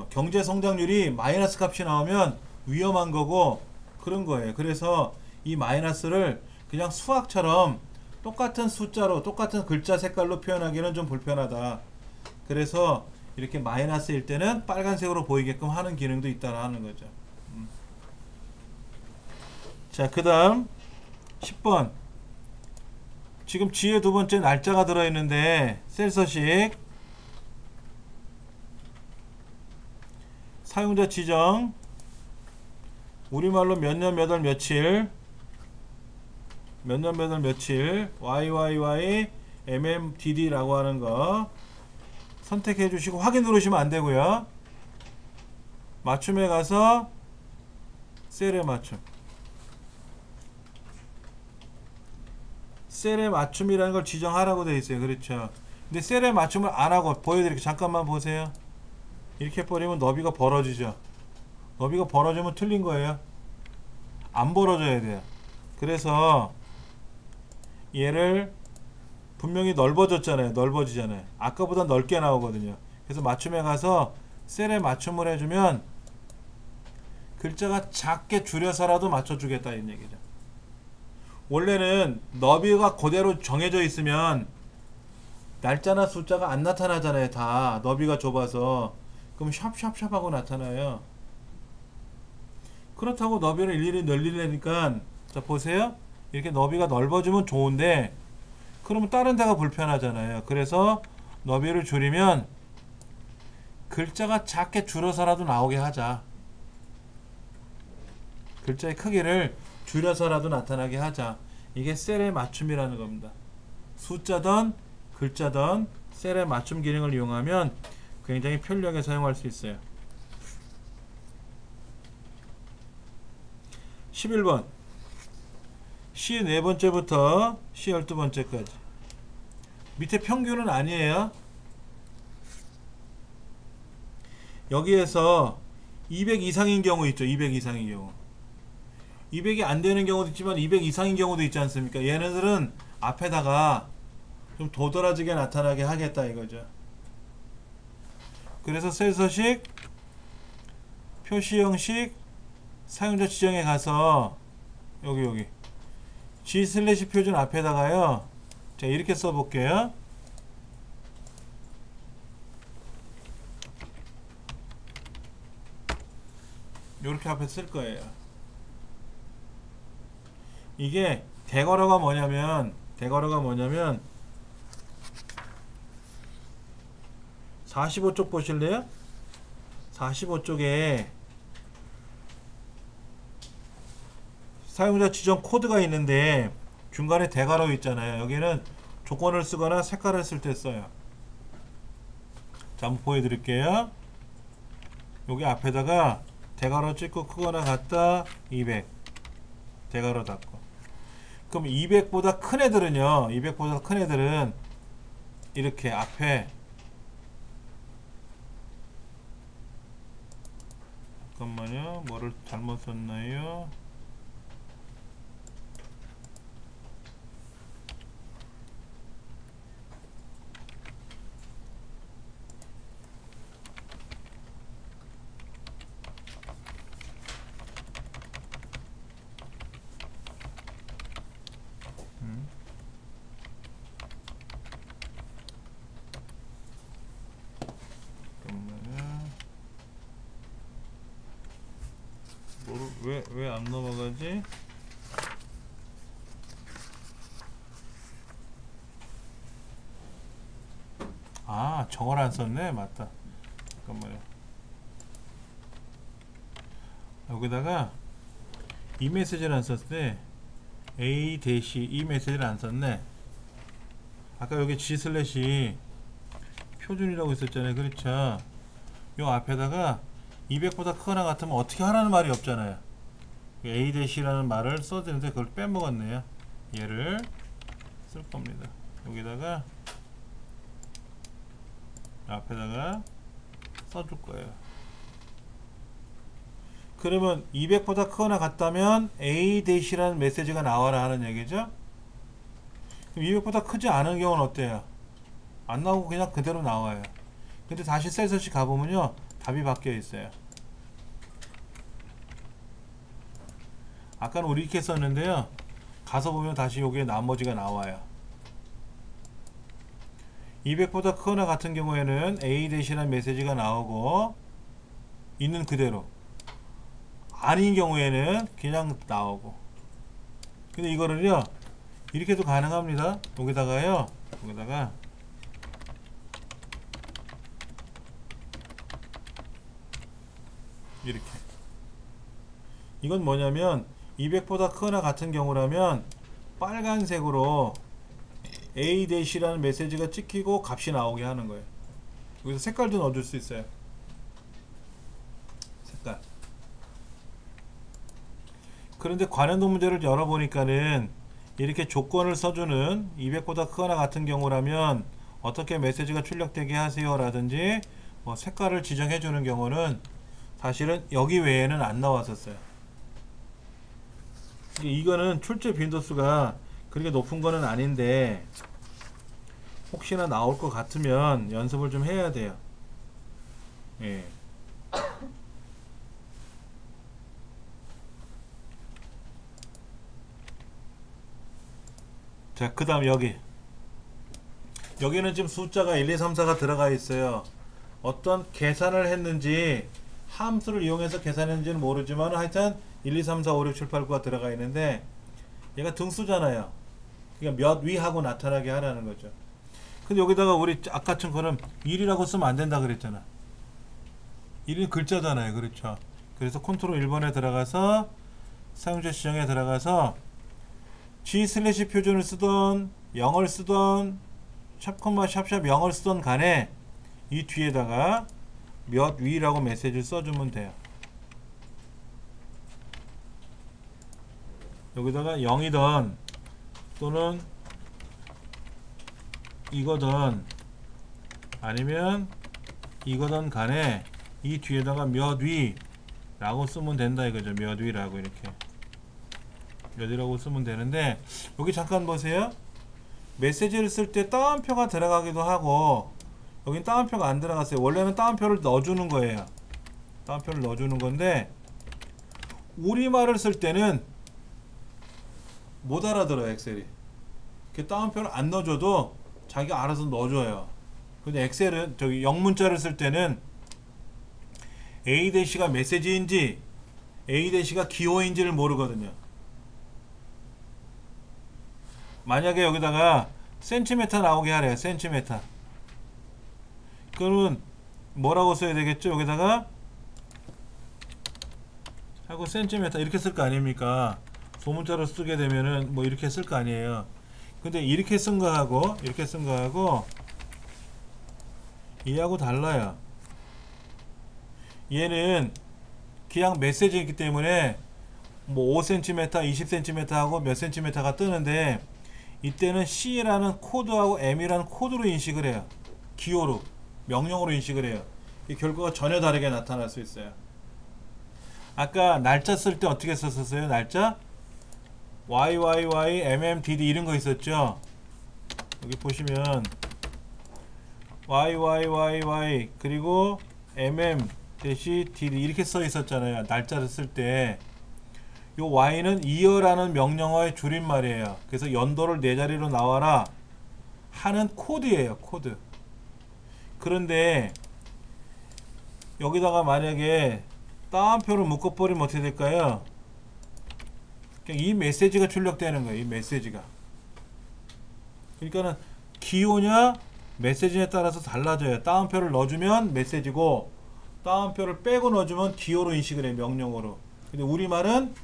경제 성장률이 마이너스 값이 나오면 위험한 거고, 그런 거예요. 그래서 이 마이너스를 그냥 수학처럼 똑같은 숫자로 똑같은 글자 색깔로 표현하기는 좀 불편하다. 그래서 이렇게 마이너스일 때는 빨간색으로 보이게끔 하는 기능도 있다는 거죠. 자, 그 다음 10번 지금 G의 두 번째 날짜가 들어있는데, 셀 서식 사용자 지정 우리말로 몇 년 몇 월 며칠 YYY MMDD라고 하는 거, 선택해 주시고 확인 누르시면 안 되고요. 맞춤에 가서 셀의 맞춤. 셀의 맞춤이라는 걸 지정하라고 되어 있어요. 그렇죠. 근데 셀의 맞춤을 안 하고 보여드릴게요. 잠깐만 보세요. 이렇게 버리면 너비가 벌어지죠. 너비가 벌어지면 틀린 거예요. 안 벌어져야 돼요. 그래서 얘를 분명히 넓어졌잖아요. 넓어지잖아요. 아까보다 넓게 나오거든요. 그래서 맞춤에 가서 셀에 맞춤을 해주면 글자가 작게 줄여서라도 맞춰주겠다 이런 얘기죠. 원래는 너비가 그대로 정해져 있으면 날짜나 숫자가 안 나타나잖아요. 다 너비가 좁아서. 그럼 샵샵샵 하고 나타나요. 그렇다고 너비를 일일이 늘리려니까 자 보세요. 이렇게 너비가 넓어지면 좋은데 그러면 다른 데가 불편하잖아요. 그래서 너비를 줄이면 글자가 작게 줄어서라도 나오게 하자. 글자의 크기를 줄여서라도 나타나게 하자. 이게 셀의 맞춤이라는 겁니다. 숫자든 글자든 셀의 맞춤 기능을 이용하면 굉장히 편리하게 사용할 수 있어요. 11번 C 4번째부터 C 12번째까지 밑에 평균은 아니에요. 여기에서 200 이상인 경우 있죠. 200 이상인 경우 200이 안 되는 경우도 있지만 200 이상인 경우도 있지 않습니까? 얘네들은 앞에다가 좀 도드라지게 나타나게 하겠다 이거죠. 그래서 셀서식 표시 형식 사용자 지정에 가서 여기 G 슬래시 표준 앞에다가요. 자 이렇게 써볼게요. 이렇게 앞에 쓸 거예요. 이게 대괄호가 뭐냐면 45쪽 보실래요? 45쪽에 사용자 지정 코드가 있는데 중간에 대괄호 있잖아요. 여기는 조건을 쓰거나 색깔을 쓸 때 써요. 자 한번 보여드릴게요. 여기 앞에다가 대괄호 찍고 크거나 같다 200 대괄호 닫고. 그럼 200보다 큰 애들은요. 200보다 큰 애들은 이렇게 앞에 잠깐만요. 뭐를 잘못 썼나요? 왜 안 넘어가지? 아 저걸 안 썼네. 맞다. 잠깐만요. 여기다가 이 메시지를 안 썼을 때 A 대시 이 메시지를 안 썼네. 아까 여기 G 슬래시 표준이라고 있었잖아요. 그렇죠. 요 앞에다가 200보다 크거나 같으면 어떻게 하라는 말이 없잖아요. A 대시라는 말을 써야 되는데 그걸 빼먹었네요. 얘를 쓸 겁니다. 여기다가 앞에다가 써줄 거예요. 그러면 200보다 크거나 같다면 A 대시라는 메시지가 나와라 하는 얘기죠. 그럼 200보다 크지 않은 경우는 어때요? 안 나오고 그냥 그대로 나와요. 근데 다시 셀서식 가보면요 답이 바뀌어 있어요. 아까는 우리 이렇게 썼는데요 가서 보면 다시 여기에 나머지가 나와요. 200보다 크거나 같은 경우에는 A 대신한 메시지가 나오고 있는 그대로, 아닌 경우에는 그냥 나오고. 근데 이거를요 이렇게도 가능합니다. 여기다가 이렇게, 이건 뭐냐면 200보다 크거나 같은 경우라면 빨간색으로 A-라는 메시지가 찍히고 값이 나오게 하는 거예요. 여기서 색깔도 넣어줄 수 있어요. 색깔. 그런데 관련도 문제를 열어보니까는 이렇게 조건을 써주는 200보다 크거나 같은 경우라면 어떻게 메시지가 출력되게 하세요 라든지 뭐 색깔을 지정해 주는 경우는 사실은 여기 외에는 안 나왔었어요. 이거는 출제 빈도수가 그렇게 높은 거는 아닌데 혹시나 나올 것 같으면 연습을 좀 해야 돼요. 예. 자, 그 다음 여기는 지금 숫자가 1, 2, 3, 4가 들어가 있어요. 어떤 계산을 했는지 함수를 이용해서 계산했는지는 모르지만 하여튼 1, 2, 3, 4, 5, 6, 7, 8, 9가 들어가 있는데 얘가 등수잖아요. 그러니까 몇 위하고 나타나게 하라는 거죠. 근데 여기다가 우리 아까 친 거는 1이라고 쓰면 안 된다 그랬잖아. 1은 글자잖아요. 그렇죠. 그래서 컨트롤 1번에 들어가서 사용자 지정에 들어가서 G 슬래시 표준을 쓰던 0을 쓰던 샵 콤마 샵샵 0을 쓰던 간에 이 뒤에다가 몇 위라고 메시지를 써주면 돼요. 여기다가 0이던 또는 이거든 아니면 이거든 간에 이 뒤에다가 몇 위라고 쓰면 된다 이거죠. 몇 위라고 이렇게 몇 위라고 쓰면 되는데 여기 잠깐 보세요. 메시지를 쓸 때 따옴표가 들어가기도 하고 여긴 따옴표가 안 들어갔어요. 원래는 따옴표를 넣어주는 거예요. 따옴표를 넣어주는 건데 우리말을 쓸 때는 못 알아들어요. 엑셀이 그 따옴표를 안 넣어줘도 자기가 알아서 넣어줘요. 근데 엑셀은 저기 영문자를 쓸 때는 A-가 메시지인지 A-가 기호인지를 모르거든요. 만약에 여기다가 센티미터 나오게 하래요. 센티미터. 그러면 뭐라고 써야 되겠죠? 여기다가 하고 센티미터 이렇게 쓸 거 아닙니까? 소문자로 쓰게 되면은 뭐 이렇게 쓸 거 아니에요. 근데 이렇게 쓴 거하고 이렇게 쓴 거하고 얘하고 달라요. 얘는 그냥 메시지이기 때문에 뭐 5cm, 20cm 하고 몇 cm가 뜨는데 이때는 C라는 코드하고 M이라는 코드로 인식을 해요. 기호로, 명령어로 인식을 해요. 이 결과가 전혀 다르게 나타날 수 있어요. 아까 날짜 쓸 때 어떻게 썼었어요? 날짜? YYY, MMDD 이런 거 있었죠? 여기 보시면 YYYY 그리고 MM-DD 이렇게 써 있었잖아요. 날짜를 쓸 때. 요 Y는 이어라는 명령어의 줄임말이에요. 그래서 연도를 네 자리로 나와라 하는 코드예요. 코드. 그런데 여기다가 만약에 따옴표를 묶어버리면 어떻게 될까요? 그냥 이 메시지가 출력되는 거예요. 이 메시지가. 그러니까는 기호냐 메시지에 따라서 달라져요. 따옴표를 넣어주면 메시지고 따옴표를 빼고 넣어주면 기호로 인식을 해요. 명령어로. 근데 우리말은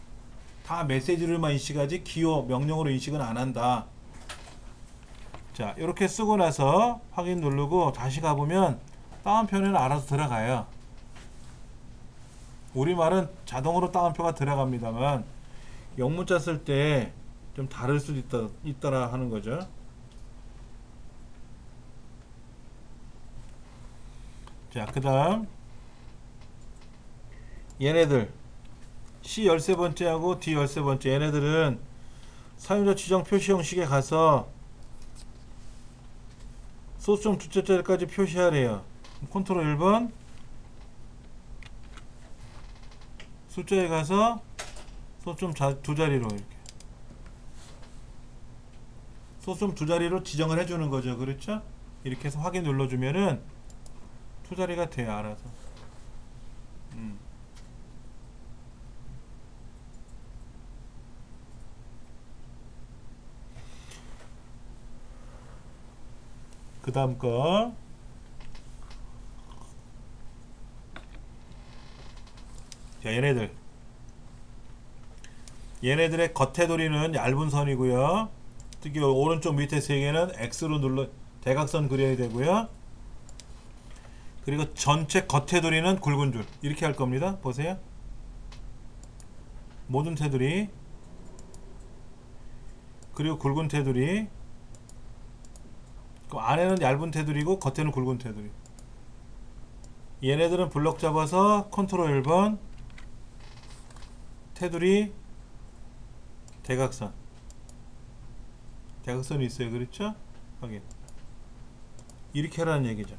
다 메시지를만 인식하지 기호 명령어로 인식은 안 한다. 자, 이렇게 쓰고 나서 확인 누르고 다시 가보면 따옴표는 알아서 들어가요. 우리말은 자동으로 따옴표가 들어갑니다만 영문자 쓸 때 좀 다를 수도 있더라 하는 거죠. 자, 그 다음 얘네들 C 13번째하고 D 13번째 얘네들은 사용자 지정 표시 형식에 가서 소수점 두째 자리까지 표시하래요. 컨트롤 1번 숫자에 가서 소수점 두 자리로 이렇게 소수점 두 자리로 지정을 해주는 거죠. 그렇죠? 이렇게 해서 확인 눌러주면은 두 자리가 돼요. 알아서. 그 다음 거 자, 얘네들의 겉테두리는 얇은 선이고요. 특히 오른쪽 밑에 세 개는 X로 눌러 대각선 그려야 되고요. 그리고 전체 겉테두리는 굵은 줄 이렇게 할 겁니다. 보세요. 모든 테두리 그리고 굵은 테두리, 그럼 안에는 얇은 테두리고 겉에는 굵은 테두리. 얘네들은 블럭 잡아서 컨트롤 1번 테두리 대각선, 대각선이 있어요. 그렇죠? 확인. 이렇게 하라는 얘기죠.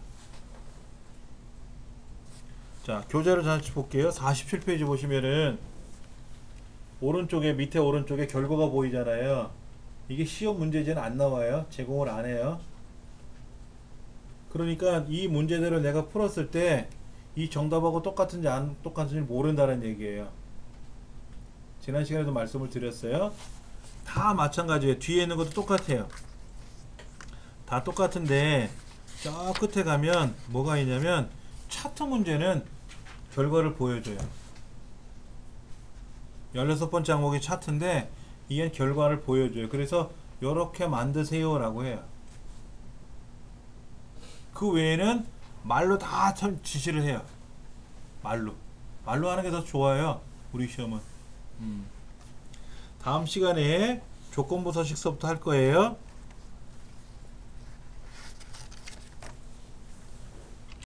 자, 교재를 다시 볼게요. 47페이지 보시면은 오른쪽에, 밑에 오른쪽에 결과가 보이잖아요. 이게 시험 문제지는 안 나와요. 제공을 안 해요. 그러니까 이 문제들을 내가 풀었을 때 이 정답하고 똑같은지 안 똑같은지 모른다는 얘기예요. 지난 시간에도 말씀을 드렸어요. 다 마찬가지예요. 뒤에 있는 것도 똑같아요. 다 똑같은데 저 끝에 가면 뭐가 있냐면 차트 문제는 결과를 보여줘요. 16번째 항목이 차트인데 이게 결과를 보여줘요. 그래서 이렇게 만드세요 라고 해요. 그 외에는 말로 다 지시를 해요. 말로 하는 게 더 좋아요. 우리 시험은. 다음 시간에 조건부 서식 수업도 할 거예요.